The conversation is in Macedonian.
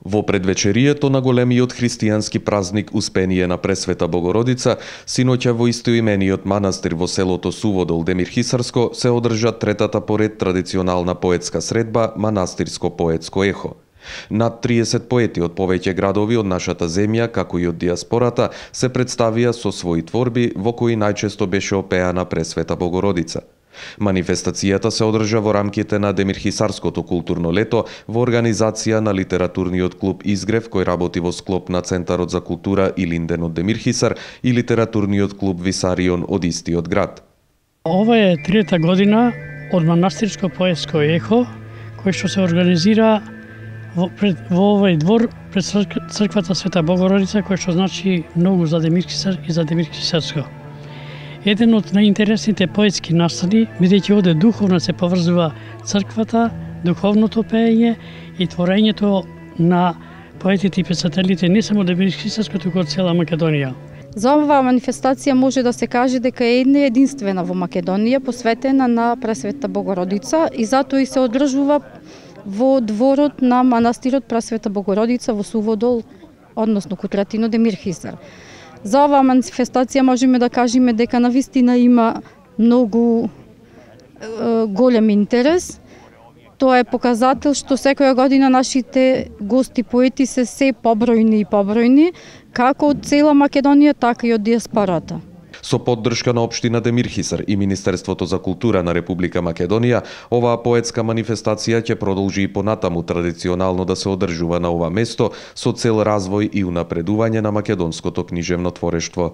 Во предвечерието на големиот христијански празник Успение на Пресвета Богородица, синоќа во истоимениот манастир во селото Суводол, Демирхисарско, се одржа третата поред традиционална поетска средба Манастирско поетско ехо. Над 30 поети од повеќе градови од нашата земја, како и од диаспората, се представија со своји творби во кои најчесто беше опеана Пресвета Богородица. Манифестацијата се одржа во рамките на Демирхисарското културно лето во организација на литературниот клуб Изгрев, кој работи во склоп на Центарот за култура Илинден од Демирхисар и литературниот клуб Висарион од истиот град. Ова е трета година од Манастирско поетско ехо, кој што се организира во овој двор пред црквата Света Богородица, кој што значи многу за Демирхисар и за Демирхисарско. Еден од најинтересните поетски настани, бидејќи оде духовно се поврзува црквата, духовното пеење и творењето на поетите и писателите не само Демирхисарско, туку од цела Македонија. За оваа манифестација може да се каже дека е една единствена во Македонија, посветена на Пресвета Богородица и затоа и се одржува во дворот на манастирот Пресвета Богородица во Суводол, односно Кутратино, Демирхисар. За оваа манифестација можеме да кажеме дека навистина има многу голем интерес. Тоа е показател што секоја година нашите гости поети се побројни и побројни, како од цела Македонија, така и од диаспората. Со поддршка на општина Демирхисар и Министерството за култура на Република Македонија, оваа поетска манифестација ќе продолжи и понатаму традиционално да се одржува на ова место со цел развој и унапредување на македонското книжевно творештво.